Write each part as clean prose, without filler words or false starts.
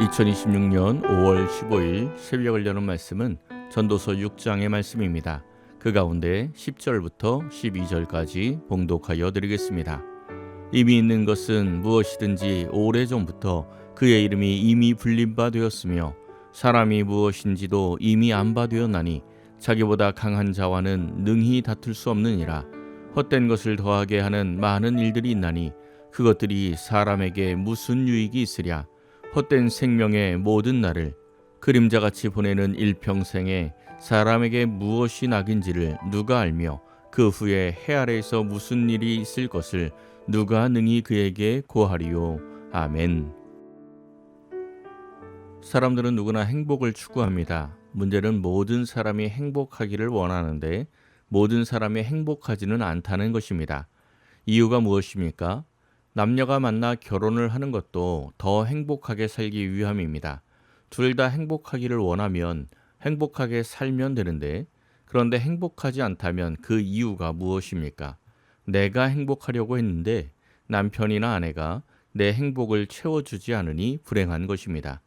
2026년 5월 15일 새벽을 여는 말씀은 전도서 6장의 말씀입니다. 그 가운데 10절부터 12절까지 봉독하여 드리겠습니다. 이미 있는 것은 무엇이든지 오래전부터 그의 이름이 이미 불린 바 되었으며 사람이 무엇인지도 이미 안 바 되었나니 자기보다 강한 자와는 능히 다툴 수 없느니라. 헛된 것을 더하게 하는 많은 일들이 있나니 그것들이 사람에게 무슨 유익이 있으랴. 헛된 생명의 모든 날을 그림자같이 보내는 일평생에 사람에게 무엇이 낙인지를 누가 알며 그 후에 해 아래에서 무슨 일이 있을 것을 누가 능히 그에게 고하리요. 아멘. 사람들은 누구나 행복을 추구합니다. 문제는 모든 사람이 행복하기를 원하는데 모든 사람이 행복하지는 않다는 것입니다. 이유가 무엇입니까? 남녀가 만나 결혼을 하는 것도 더 행복하게 살기 위함입니다. 둘 다 행복하기를 원하면 행복하게 살면 되는데, 그런데 행복하지 않다면 그 이유가 무엇입니까? 내가 행복하려고 했는데 남편이나 아내가 내 행복을 채워주지 않으니 불행한 것입니다.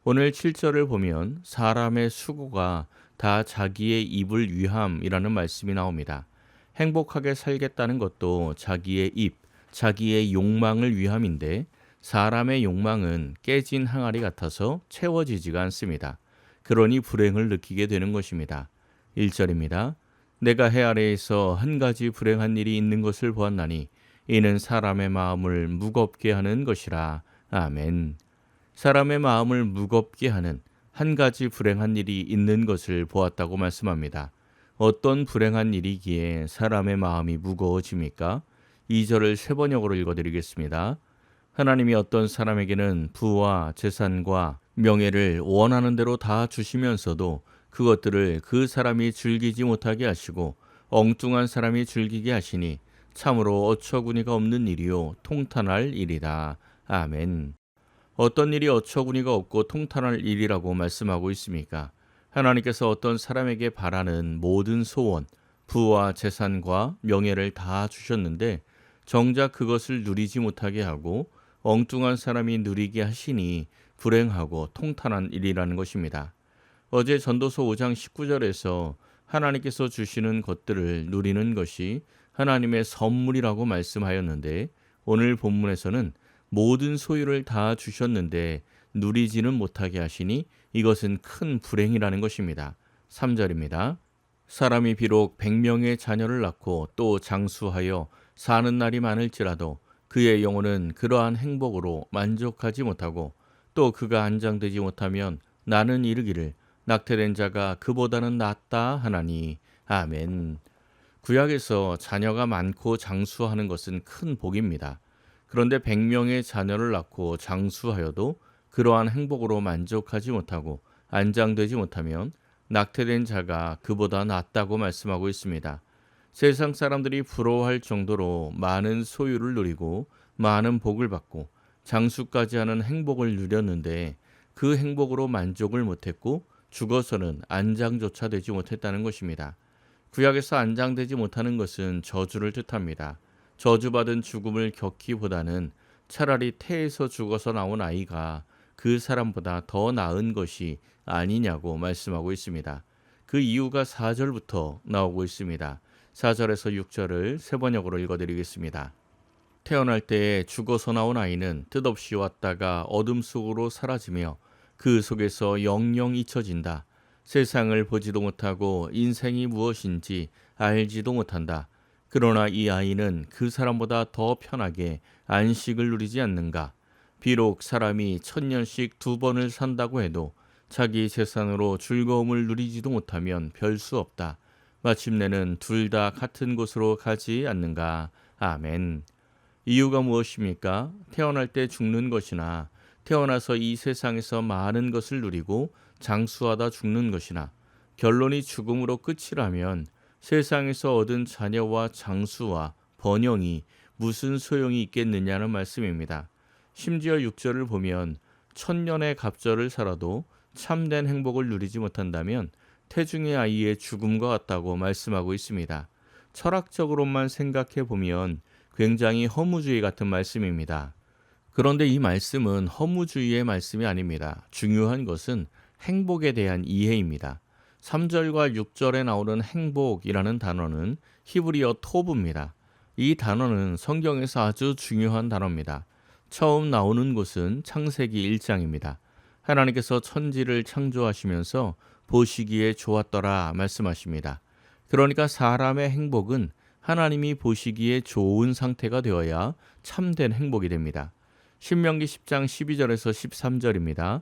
오늘 7절을 보면 사람의 수고가 다 자기의 입을 위함이라는 말씀이 나옵니다. 행복하게 살겠다는 것도 자기의 입, 자기의 욕망을 위함인데 사람의 욕망은 깨진 항아리 같아서 채워지지가 않습니다. 그러니 불행을 느끼게 되는 것입니다. 1절입니다. 내가 해 아래에서 한 가지 불행한 일이 있는 것을 보았나니 이는 사람의 마음을 무겁게 하는 것이라. 아멘. 사람의 마음을 무겁게 하는 한 가지 불행한 일이 있는 것을 보았다고 말씀합니다. 어떤 불행한 일이기에 사람의 마음이 무거워집니까? 2절을 세 번역으로 읽어드리겠습니다. 하나님이 어떤 사람에게는 부와 재산과 명예를 원하는 대로 다 주시면서도 그것들을 그 사람이 즐기지 못하게 하시고 엉뚱한 사람이 즐기게 하시니 참으로 어처구니가 없는 일이요 통탄할 일이다. 아멘. 어떤 일이 어처구니가 없고 통탄할 일이라고 말씀하고 있습니까? 하나님께서 어떤 사람에게 바라는 모든 소원, 부와 재산과 명예를 다 주셨는데 정작 그것을 누리지 못하게 하고 엉뚱한 사람이 누리게 하시니 불행하고 통탄한 일이라는 것입니다. 어제 전도서 5장 19절에서 하나님께서 주시는 것들을 누리는 것이 하나님의 선물이라고 말씀하였는데 오늘 본문에서는 모든 소유를 다 주셨는데 누리지는 못하게 하시니 이것은 큰 불행이라는 것입니다. 3절입니다. 사람이 비록 100명의 자녀를 낳고 또 장수하여 사는 날이 많을지라도 그의 영혼은 그러한 행복으로 만족하지 못하고 또 그가 안장되지 못하면 나는 이르기를 낙태된 자가 그보다는 낫다 하나니. 아멘. 구약에서 자녀가 많고 장수하는 것은 큰 복입니다. 그런데 100명의 자녀를 낳고 장수하여도 그러한 행복으로 만족하지 못하고 안장되지 못하면 낙태된 자가 그보다 낫다고 말씀하고 있습니다. 세상 사람들이 부러워할 정도로 많은 소유를 누리고 많은 복을 받고 장수까지 하는 행복을 누렸는데 그 행복으로 만족을 못했고 죽어서는 안장조차 되지 못했다는 것입니다. 구약에서 안장되지 못하는 것은 저주를 뜻합니다. 저주받은 죽음을 겪기보다는 차라리 태에서 죽어서 나온 아이가 그 사람보다 더 나은 것이 아니냐고 말씀하고 있습니다. 그 이유가 4절부터 나오고 있습니다. 4절에서 6절을 세 번역으로 읽어드리겠습니다. 태어날 때에 죽어서 나온 아이는 뜻없이 왔다가 어둠 속으로 사라지며 그 속에서 영영 잊혀진다. 세상을 보지도 못하고 인생이 무엇인지 알지도 못한다. 그러나 이 아이는 그 사람보다 더 편하게 안식을 누리지 않는가? 비록 사람이 1000년씩 2번을 산다고 해도 자기 재산으로 즐거움을 누리지도 못하면 별 수 없다. 마침내는 둘 다 같은 곳으로 가지 않는가? 아멘. 이유가 무엇입니까? 태어날 때 죽는 것이나 태어나서 이 세상에서 많은 것을 누리고 장수하다 죽는 것이나 결론이 죽음으로 끝이라면 세상에서 얻은 자녀와 장수와 번영이 무슨 소용이 있겠느냐는 말씀입니다. 심지어 6절을 보면 1000년의 갑절을 살아도 참된 행복을 누리지 못한다면 태중의 아이의 죽음과 같다고 말씀하고 있습니다. 철학적으로만 생각해 보면 굉장히 허무주의 같은 말씀입니다. 그런데 이 말씀은 허무주의의 말씀이 아닙니다. 중요한 것은 행복에 대한 이해입니다. 3절과 6절에 나오는 행복이라는 단어는 히브리어 토브입니다. 이 단어는 성경에서 아주 중요한 단어입니다. 처음 나오는 곳은 창세기 1장입니다. 하나님께서 천지를 창조하시면서 보시기에 좋았더라 말씀하십니다. 그러니까 사람의 행복은 하나님이 보시기에 좋은 상태가 되어야 참된 행복이 됩니다. 신명기 10장 12절에서 13절입니다.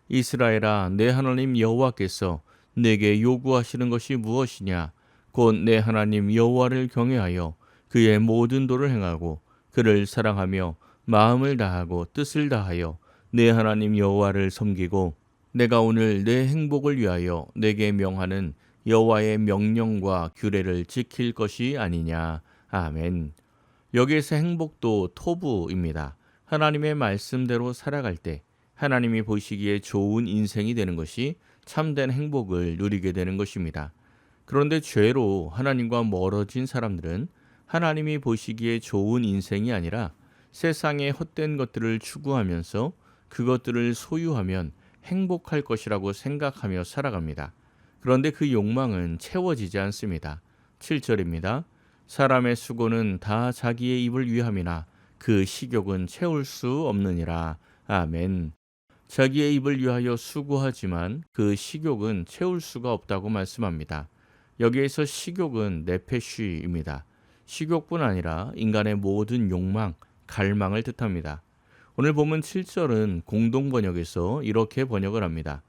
이스라엘아, 내 하나님 여호와께서 내게 요구하시는 것이 무엇이냐? 곧 내 하나님 여호와를 경외하여 그의 모든 도를 행하고 그를 사랑하며 마음을 다하고 뜻을 다하여 내 하나님 여호와를 섬기고 내가 오늘 내 행복을 위하여 내게 명하는 여호와의 명령과 규례를 지킬 것이 아니냐. 아멘. 여기에서 행복도 토부입니다. 하나님의 말씀대로 살아갈 때 하나님이 보시기에 좋은 인생이 되는 것이 참된 행복을 누리게 되는 것입니다. 그런데 죄로 하나님과 멀어진 사람들은 하나님이 보시기에 좋은 인생이 아니라 세상의 헛된 것들을 추구하면서 그것들을 소유하면 행복할 것이라고 생각하며 살아갑니다. 그런데 그 욕망은 채워지지 않습니다. 7절입니다. 사람의 수고는 다 자기의 입을 위함이나 그 식욕은 채울 수 없느니라. 아멘. 자기의 입을 위하여 수고하지만 그 식욕은 채울 수가 없다고 말씀합니다. 여기에서 식욕은 네페쉬입니다. 식욕뿐 아니라 인간의 모든 욕망, 갈망을 뜻합니다. 오늘 본문 7절은 공동번역에서 이렇게 번역을 합니다.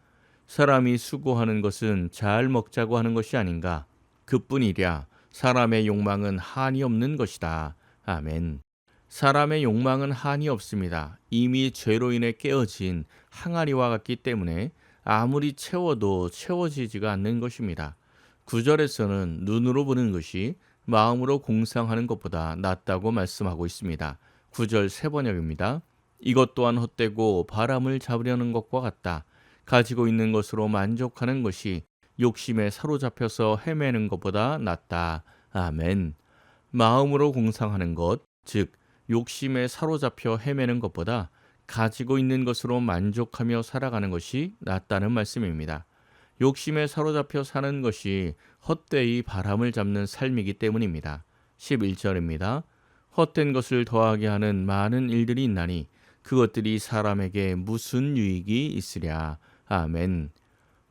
사람이 수고하는 것은 잘 먹자고 하는 것이 아닌가? 그뿐이랴 사람의 욕망은 한이 없는 것이다. 아멘. 사람의 욕망은 한이 없습니다. 이미 죄로 인해 깨어진 항아리와 같기 때문에 아무리 채워도 채워지지가 않는 것입니다. 9절에서는 눈으로 보는 것이 마음으로 공상하는 것보다 낫다고 말씀하고 있습니다. 9절 세 번역입니다. 이것 또한 헛되고 바람을 잡으려는 것과 같다. 가지고 있는 것으로 만족하는 것이 욕심에 사로잡혀서 헤매는 것보다 낫다. 아멘. 마음으로 공상하는 것, 즉 욕심에 사로잡혀 헤매는 것보다 가지고 있는 것으로 만족하며 살아가는 것이 낫다는 말씀입니다. 욕심에 사로잡혀 사는 것이 헛되이 바람을 잡는 삶이기 때문입니다. 11절입니다. 헛된 것을 더하게 하는 많은 일들이 있나니 그것들이 사람에게 무슨 유익이 있으랴. 아멘.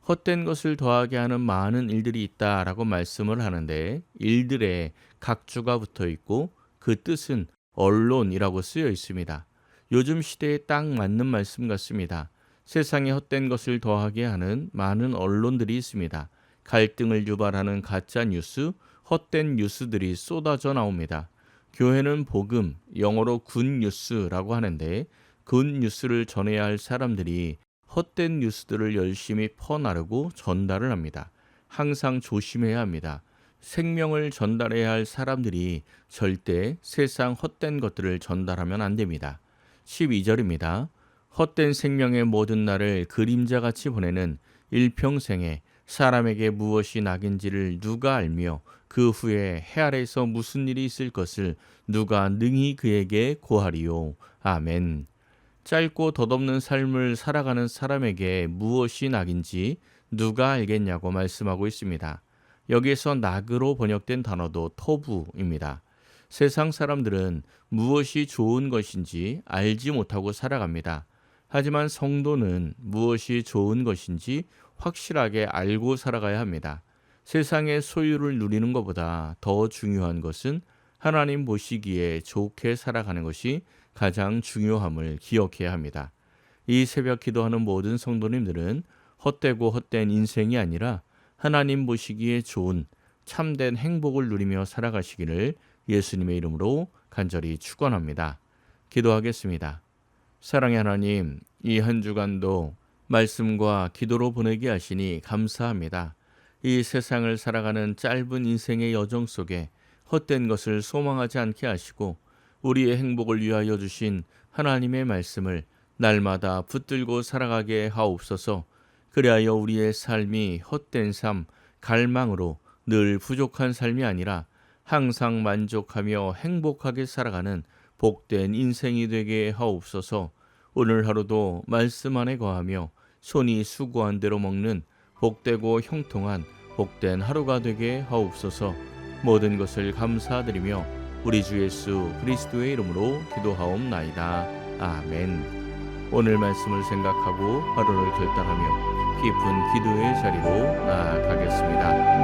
헛된 것을 더하게 하는 많은 일들이 있다라고 말씀을 하는데 일들에 각주가 붙어 있고 그 뜻은 언론이라고 쓰여 있습니다. 요즘 시대에 딱 맞는 말씀 같습니다. 세상에 헛된 것을 더하게 하는 많은 언론들이 있습니다. 갈등을 유발하는 가짜 뉴스, 헛된 뉴스들이 쏟아져 나옵니다. 교회는 복음, 영어로 굿뉴스라고 하는데 굿뉴스를 전해야 할 사람들이 헛된 뉴스들을 열심히 퍼나르고 전달을 합니다. 항상 조심해야 합니다. 생명을 전달해야 할 사람들이 절대 세상 헛된 것들을 전달하면 안 됩니다. 12절입니다. 헛된 생명의 모든 날을 그림자같이 보내는 일평생에 사람에게 무엇이 낙인지를 누가 알며 그 후에 해 아래에서 무슨 일이 있을 것을 누가 능히 그에게 고하리요. 아멘. 짧고 덧없는 삶을 살아가는 사람에게 무엇이 낙인지 누가 알겠냐고 말씀하고 있습니다. 여기에서 낙으로 번역된 단어도 토부입니다. 세상 사람들은 무엇이 좋은 것인지 알지 못하고 살아갑니다. 하지만 성도는 무엇이 좋은 것인지 확실하게 알고 살아가야 합니다. 세상의 소유를 누리는 것보다 더 중요한 것은 하나님 보시기에 좋게 살아가는 것이 가장 중요함을 기억해야 합니다. 이 새벽 기도하는 모든 성도님들은 헛되고 헛된 인생이 아니라 하나님 보시기에 좋은 참된 행복을 누리며 살아가시기를 예수님의 이름으로 간절히 축원합니다. 기도하겠습니다. 사랑의 하나님, 이 한 주간도 말씀과 기도로 보내게 하시니 감사합니다. 이 세상을 살아가는 짧은 인생의 여정 속에 헛된 것을 소망하지 않게 하시고 우리의 행복을 위하여 주신 하나님의 말씀을 날마다 붙들고 살아가게 하옵소서. 그리하여 우리의 삶이 헛된 삶, 갈망으로 늘 부족한 삶이 아니라 항상 만족하며 행복하게 살아가는 복된 인생이 되게 하옵소서. 오늘 하루도 말씀 안에 거하며 손이 수고한 대로 먹는 복되고 형통한 복된 하루가 되게 하옵소서. 모든 것을 감사드리며 우리 주 예수 그리스도의 이름으로 기도하옵나이다. 아멘. 오늘 말씀을 생각하고 하루를 결단하며 깊은 기도의 자리로 나아가겠습니다.